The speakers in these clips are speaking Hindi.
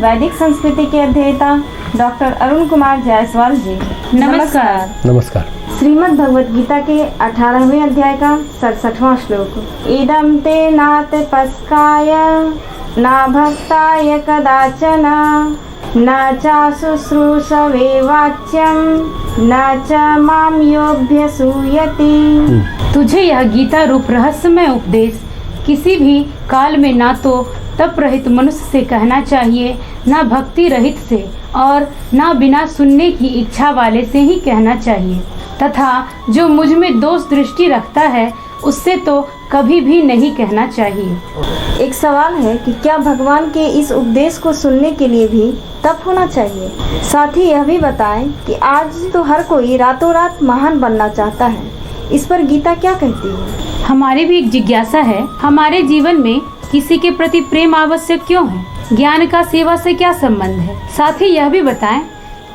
वैदिक संस्कृति के अध्येता डॉक्टर अरुण कुमार जायसवाल जी। नमस्कार। नमस्कार। श्रीमद् भगवत गीता के 18वें अध्याय का 67वां श्लोक। इदं ते नाते पस्काय ना भक्ताय कदाचन न चाशुश्रूषवे वाच्यं न च मां योऽभ्यसूयति। तुझे यह गीता रूप रहस्यमय उपदेश किसी भी काल में ना तो तप रहित मनुष्य से कहना चाहिए, ना भक्ति रहित से और ना बिना सुनने की इच्छा वाले से ही कहना चाहिए, तथा जो मुझ में दोष दृष्टि रखता है उससे तो कभी भी नहीं कहना चाहिए। एक सवाल है कि क्या भगवान के इस उपदेश को सुनने के लिए भी तप होना चाहिए? साथ ही यह भी बताएं कि आज तो हर कोई रातों रात महान बनना चाहता है, इस पर गीता क्या कहती है? हमारी भी एक जिज्ञासा है, हमारे जीवन में किसी के प्रति प्रेम आवश्यक क्यों है? ज्ञान का सेवा से क्या संबंध है? साथ ही यह भी बताएं,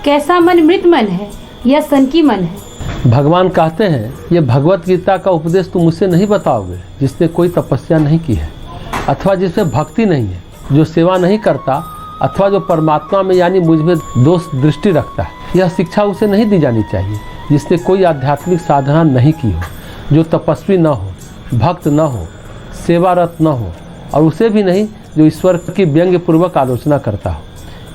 कैसा मन मृत मन है या सनकी मन है? भगवान कहते हैं, ये भगवत गीता का उपदेश तुम मुझसे नहीं बताओगे जिसने कोई तपस्या नहीं की है, अथवा जिसमें भक्ति नहीं है, जो सेवा नहीं करता, अथवा जो परमात्मा में यानी मुझ में दोष दृष्टि रखता है। यह शिक्षा उसे नहीं दी जानी चाहिए जिसने कोई आध्यात्मिक साधना नहीं की हो, जो तपस्वी न हो, भक्त न हो, सेवारत न हो, और उसे भी नहीं जो ईश्वर की व्यंग्य पूर्वक आलोचना करता हो।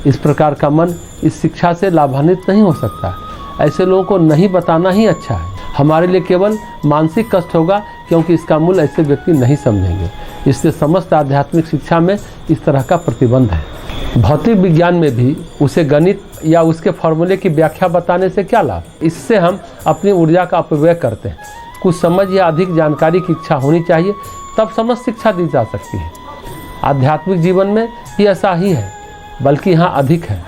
इस प्रकार का मन इस शिक्षा से लाभान्वित नहीं हो सकता। ऐसे लोगों को नहीं बताना ही अच्छा है। हमारे लिए केवल मानसिक कष्ट होगा, क्योंकि इसका मूल्य ऐसे व्यक्ति नहीं समझेंगे। इसलिए समस्त आध्यात्मिक शिक्षा में इस तरह का प्रतिबंध है। भौतिक विज्ञान में भी उसे गणित या उसके फॉर्मूले की व्याख्या बताने से क्या लाभ? इससे हम अपनी ऊर्जा का अपव्यय करते हैं। कुछ समझ या अधिक जानकारी की इच्छा होनी चाहिए, तब समस्त शिक्षा दी जा सकती है। आध्यात्मिक जीवन में भी ऐसा ही है, बल्कि यहाँ अधिक है।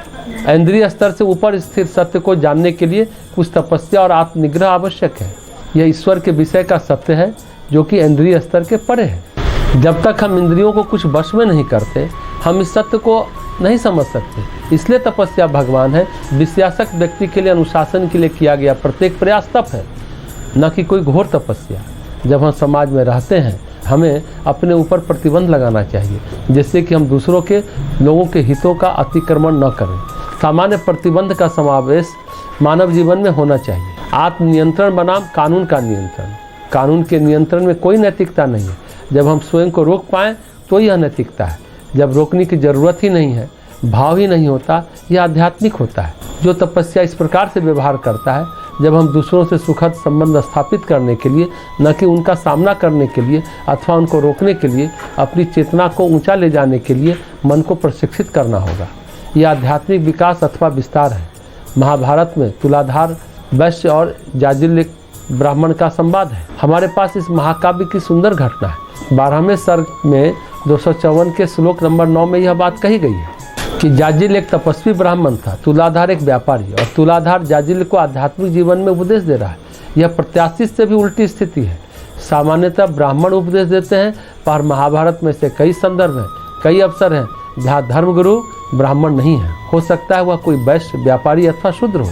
इंद्रिय स्तर से ऊपर स्थित सत्य को जानने के लिए कुछ तपस्या और आत्मनिग्रह आवश्यक है। यह ईश्वर के विषय का सत्य है जो कि इंद्रिय स्तर के परे है। जब तक हम इंद्रियों को कुछ वश में नहीं करते, हम इस सत्य को नहीं समझ सकते। इसलिए तपस्या भगवान है। विषयासक्त व्यक्ति के लिए अनुशासन के लिए किया गया प्रत्येक प्रयास तप है, न कि कोई घोर तपस्या। जब हम समाज में रहते हैं, हमें अपने ऊपर प्रतिबंध लगाना चाहिए, जिससे कि हम दूसरों के लोगों के हितों का अतिक्रमण न करें। सामान्य प्रतिबंध का समावेश मानव जीवन में होना चाहिए। आत्मनियंत्रण बनाम कानून का नियंत्रण। कानून के नियंत्रण में कोई नैतिकता नहीं है। जब हम स्वयं को रोक पाएँ तो यह नैतिकता है। जब रोकने की जरूरत ही नहीं है, भाव ही नहीं होता, यह आध्यात्मिक होता है। जो तपस्या इस प्रकार से व्यवहार करता है, जब हम दूसरों से सुखद संबंध स्थापित करने के लिए, न कि उनका सामना करने के लिए अथवा उनको रोकने के लिए, अपनी चेतना को ऊंचा ले जाने के लिए मन को प्रशिक्षित करना होगा। यह आध्यात्मिक विकास अथवा विस्तार है। महाभारत में तुलाधार वैश्य और जाजिल ब्राह्मण का संवाद है। हमारे पास इस महाकाव्य की सुंदर घटना है। 12वें सर्ग में 254 के श्लोक नंबर 9 में यह बात कही गई है कि जाजिल एक तपस्वी ब्राह्मण था, तुलाधार एक व्यापारी, और तुलाधार जाजिल को आध्यात्मिक जीवन में उपदेश दे रहा है। यह प्रत्याशित से भी उल्टी स्थिति है। सामान्यतः ब्राह्मण उपदेश देते हैं, पर महाभारत में से कई संदर्भ हैं, कई अवसर हैं जहाँ धर्मगुरु ब्राह्मण नहीं है। हो सकता है वह कोई वैश्य, व्यापारी अथवा शूद्र हो,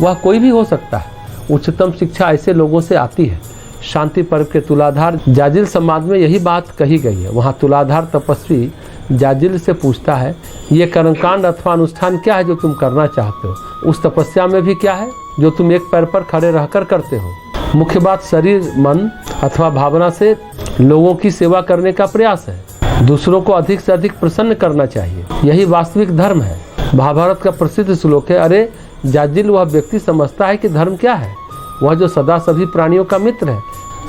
वह कोई भी हो सकता है। उच्चतम शिक्षा ऐसे लोगों से आती है। शांति पर्व के तुलाधार जाजिल समाज में यही बात कही गई है। वहाँ तुलाधार तपस्वी जाजिल से पूछता है, ये कर्मकांड अथवा अनुष्ठान क्या है जो तुम करना चाहते हो? उस तपस्या में भी क्या है जो तुम एक पैर पर खड़े रहकर करते हो? मुख्य बात शरीर, मन अथवा भावना से लोगों की सेवा करने का प्रयास है। दूसरों को अधिक से अधिक प्रसन्न करना चाहिए, यही वास्तविक धर्म है। महाभारत का प्रसिद्ध श्लोक है, अरे जाजिल वह व्यक्ति समझता है कि धर्म क्या है? वह जो सदा सभी प्राणियों का मित्र है,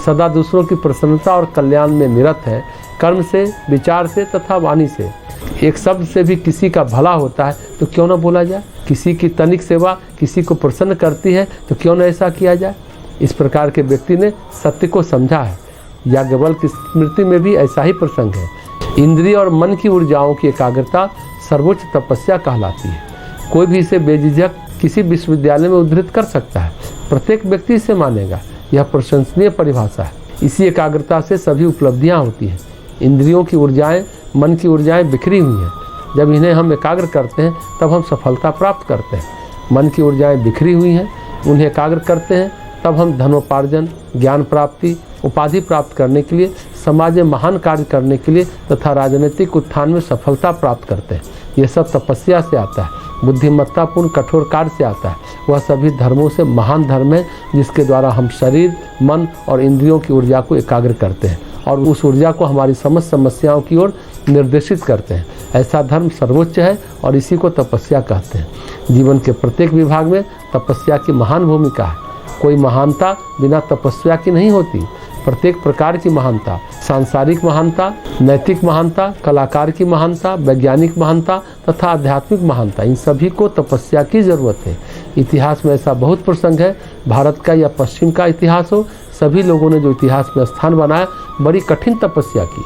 सदा दूसरों की प्रसन्नता और कल्याण में निरत है, कर्म से, विचार से तथा वाणी से। एक शब्द से भी किसी का भला होता है तो क्यों न बोला जाए? किसी की तनिक सेवा किसी को प्रसन्न करती है तो क्यों न ऐसा किया जाए? इस प्रकार के व्यक्ति ने सत्य को समझा है। याज्ञवल्क्य की स्मृति में भी ऐसा ही प्रसंग है। इंद्रिय और मन की ऊर्जाओं की एकाग्रता सर्वोच्च तपस्या कहलाती है। कोई भी इसे बेझिझक किसी विश्वविद्यालय में उद्धृत कर सकता है। प्रत्येक व्यक्ति इसे मानेगा। यह प्रशंसनीय परिभाषा है। इसी एकाग्रता से सभी उपलब्धियां होती हैं। इंद्रियों की ऊर्जाएं, मन की ऊर्जाएं बिखरी हुई हैं। जब इन्हें हम एकाग्र करते हैं तब हम सफलता प्राप्त करते हैं। मन की ऊर्जाएं बिखरी हुई हैं, उन्हें एकाग्र करते हैं तब हम धनोपार्जन, ज्ञान प्राप्ति, उपाधि प्राप्त करने के लिए, समाज में महान कार्य करने के लिए तथा राजनीतिक उत्थान में सफलता प्राप्त करते हैं। ये सब तपस्या से आता है। बुद्धिमत्तापूर्ण कठोर कार्य से आता है। वह सभी धर्मों से महान धर्म है जिसके द्वारा हम शरीर, मन और इंद्रियों की ऊर्जा को एकाग्र करते हैं और उस ऊर्जा को हमारी समस्त समस्याओं की ओर निर्देशित करते हैं। ऐसा धर्म सर्वोच्च है और इसी को तपस्या कहते हैं। जीवन के प्रत्येक विभाग में तपस्या की महान भूमिका है। कोई महानता बिना तपस्या की नहीं होती। प्रत्येक प्रकार की महानता, सांसारिक महानता, नैतिक महानता, कलाकार की महानता, वैज्ञानिक महानता तथा आध्यात्मिक महानता, इन सभी को तपस्या की जरूरत है। इतिहास में ऐसा बहुत प्रसंग है, भारत का या पश्चिम का इतिहास हो, सभी लोगों ने जो इतिहास में स्थान बनाया बड़ी कठिन तपस्या की।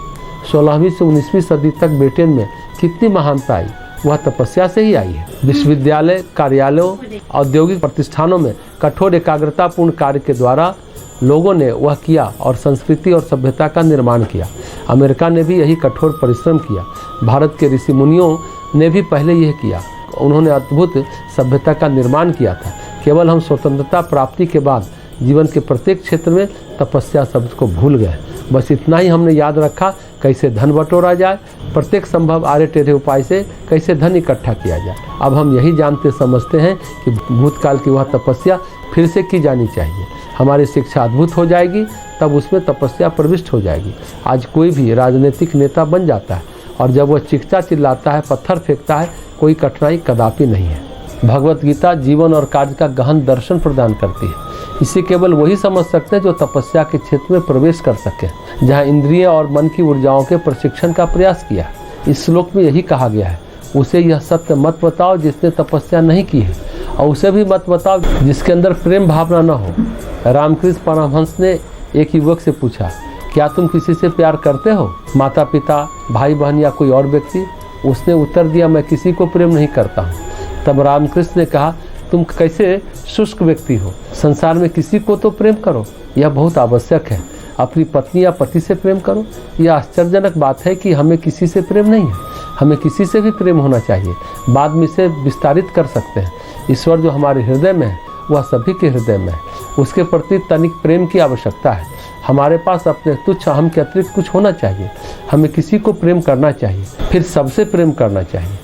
16वीं से 19वीं सदी तक ब्रिटेन में कितनी महानता आई, वह तपस्या से ही आई है। विश्वविद्यालय, कार्यालयों, औद्योगिक प्रतिष्ठानों में कठोर एकाग्रतापूर्ण कार्य के द्वारा लोगों ने वह किया और संस्कृति और सभ्यता का निर्माण किया। अमेरिका ने भी यही कठोर परिश्रम किया। भारत के ऋषि मुनियों ने भी पहले यह किया। उन्होंने अद्भुत सभ्यता का निर्माण किया था। केवल हम स्वतंत्रता प्राप्ति के बाद जीवन के प्रत्येक क्षेत्र में तपस्या शब्द को भूल गए। बस इतना ही हमने याद रखा, कैसे धन बटोरा जाए, प्रत्येक संभव आड़े टेढ़े उपाय से कैसे धन इकट्ठा किया जाए। अब हम यही जानते समझते हैं कि भूतकाल की वह तपस्या फिर से की जानी चाहिए। हमारी शिक्षा अद्भुत हो जाएगी, तब उसमें तपस्या प्रविष्ट हो जाएगी। आज कोई भी राजनीतिक नेता बन जाता है और जब वह चिखचा चिल्लाता है, पत्थर फेंकता है, कोई कठिनाई कदापि नहीं है। भगवत गीता जीवन और कार्य का गहन दर्शन प्रदान करती है। इसे केवल वही समझ सकते हैं जो तपस्या के क्षेत्र में प्रवेश कर सके, जहाँ इंद्रिय और मन की ऊर्जाओं के प्रशिक्षण का प्रयास किया। इस श्लोक में यही कहा गया है, उसे यह सत्य मत बताओ जिसने तपस्या नहीं की है, और उसे भी मत बताओ जिसके अंदर प्रेम भावना न हो। रामकृष्ण परमहंस ने एक युवक से पूछा, क्या तुम किसी से प्यार करते हो, माता पिता, भाई बहन या कोई और व्यक्ति? उसने उत्तर दिया, मैं किसी को प्रेम नहीं करता हूँ। तब रामकृष्ण ने कहा, तुम कैसे शुष्क व्यक्ति हो, संसार में किसी को तो प्रेम करो, यह बहुत आवश्यक है। अपनी पत्नी या पति से प्रेम करो। यह आश्चर्यजनक बात है कि हमें किसी से प्रेम नहीं है। हमें किसी से भी प्रेम होना चाहिए। बाद में इसे विस्तारित कर सकते हैं। ईश्वर जो हमारे हृदय में है वह सभी के हृदय में है। उसके प्रति तनिक प्रेम की आवश्यकता है। हमारे पास अपने तुच्छ अहम के अतिरिक्त कुछ होना चाहिए। हमें किसी को प्रेम करना चाहिए, फिर सबसे प्रेम करना चाहिए।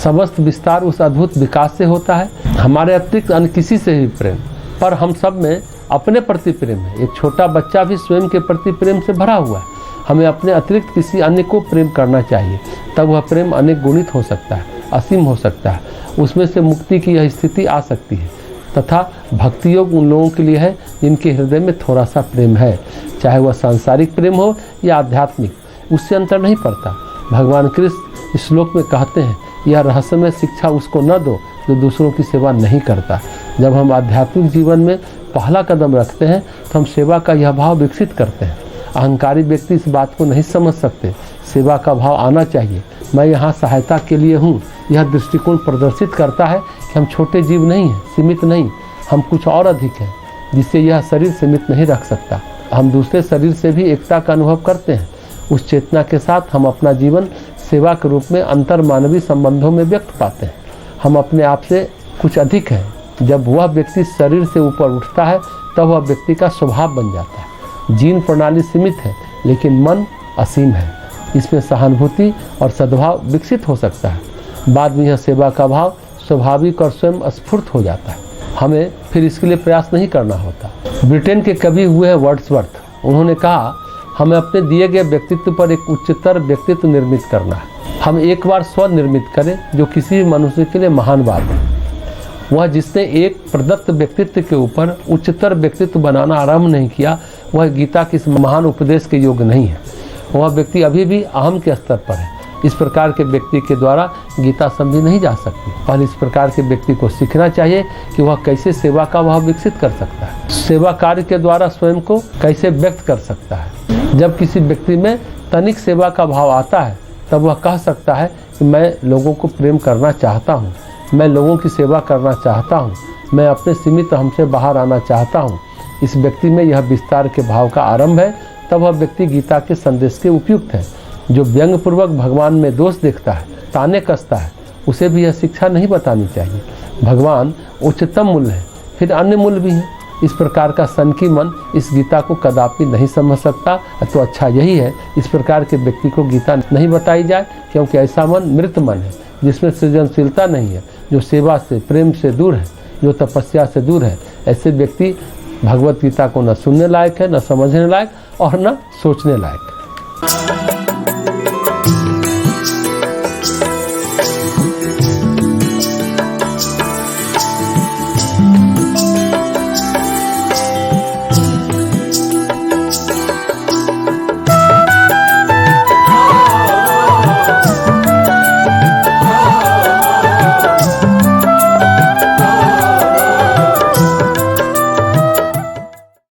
समस्त विस्तार उस अद्भुत विकास से होता है। हमारे अतिरिक्त अन्य किसी से ही प्रेम, पर हम सब में अपने प्रति प्रेम है। एक छोटा बच्चा भी स्वयं के प्रति प्रेम से भरा हुआ है। हमें अपने अतिरिक्त किसी अन्य को प्रेम करना चाहिए, तब वह प्रेम अनेक गुणित हो सकता है, असीम हो सकता है। उसमें से मुक्ति की यह स्थिति आ सकती है। तथा भक्ति योग उन लोगों के लिए है जिनके हृदय में थोड़ा सा प्रेम है, चाहे वह सांसारिक प्रेम हो या आध्यात्मिक, उससे अंतर नहीं पड़ता। भगवान कृष्ण इस श्लोक में कहते हैं, यह रहस्यमय शिक्षा उसको न दो जो दूसरों की सेवा नहीं करता। जब हम आध्यात्मिक जीवन में पहला कदम रखते हैं तो हम सेवा का यह भाव विकसित करते हैं। अहंकारी व्यक्ति इस बात को नहीं समझ सकते। सेवा का भाव आना चाहिए। मैं यहाँ सहायता के लिए हूँ। यह दृष्टिकोण प्रदर्शित करता है कि हम छोटे जीव नहीं हैं, सीमित नहीं, हम कुछ और अधिक हैं, जिससे यह शरीर सीमित नहीं रख सकता। हम दूसरे शरीर से भी एकता का अनुभव करते हैं। उस चेतना के साथ हम अपना जीवन सेवा के रूप में अंतर मानवीय संबंधों में व्यक्त पाते हैं। हम अपने आप से कुछ अधिक हैं। जब वह व्यक्ति शरीर से ऊपर उठता है तब वह व्यक्ति का स्वभाव बन जाता है। जीन प्रणाली सीमित है लेकिन मन असीम है। इसमें सहानुभूति और सद्भाव विकसित हो सकता है। बाद में यह सेवा का भाव स्वाभाविक और स्वयं स्फूर्त हो जाता है। हमें फिर इसके लिए प्रयास नहीं करना होता। ब्रिटेन के कवि हुए हैं वर्ड्सवर्थ। उन्होंने कहा, हमें अपने दिए गए व्यक्तित्व पर एक उच्चतर व्यक्तित्व निर्मित करना है। हम एक बार स्व निर्मित करें जो किसी भी मनुष्य के लिए महान बात है। वह जिसने एक प्रदत्त व्यक्तित्व के ऊपर उच्चतर व्यक्तित्व बनाना आरंभ नहीं किया, वह गीता के इस महान उपदेश के योग्य नहीं है। वह व्यक्ति अभी भी अहम के स्तर पर है। इस प्रकार के व्यक्ति के द्वारा गीता समझी नहीं जा सकती। पहले इस प्रकार के व्यक्ति को सीखना चाहिए कि वह कैसे सेवा का भाव विकसित कर सकता है, सेवा कार्य के द्वारा स्वयं को कैसे व्यक्त कर सकता है। जब किसी व्यक्ति में तनिक सेवा का भाव आता है तब वह कह सकता है कि मैं लोगों को प्रेम करना चाहता हूँ, मैं लोगों की सेवा करना चाहता हूँ, मैं अपने सीमित अहम से बाहर आना चाहता हूँ। इस व्यक्ति में यह विस्तार के भाव का आरंभ है। तब वह व्यक्ति गीता के संदेश के उपयुक्त है। जो व्यंग पूर्वक भगवान में दोष देखता है, ताने कसता है, उसे भी यह शिक्षा नहीं बतानी चाहिए। भगवान उच्चतम मूल्य है, फिर अन्य मूल्य भी है। इस प्रकार का सनकी मन इस गीता को कदापि नहीं समझ सकता। तो अच्छा यही है इस प्रकार के व्यक्ति को गीता नहीं बताई जाए, क्योंकि ऐसा मन मृत मन है। जिसमें सृजनशीलता नहीं है, जो सेवा से, प्रेम से दूर है, जो तपस्या से दूर है, ऐसे व्यक्ति भगवत गीता को न सुनने लायक है, न समझने लायक और न सोचने लायक।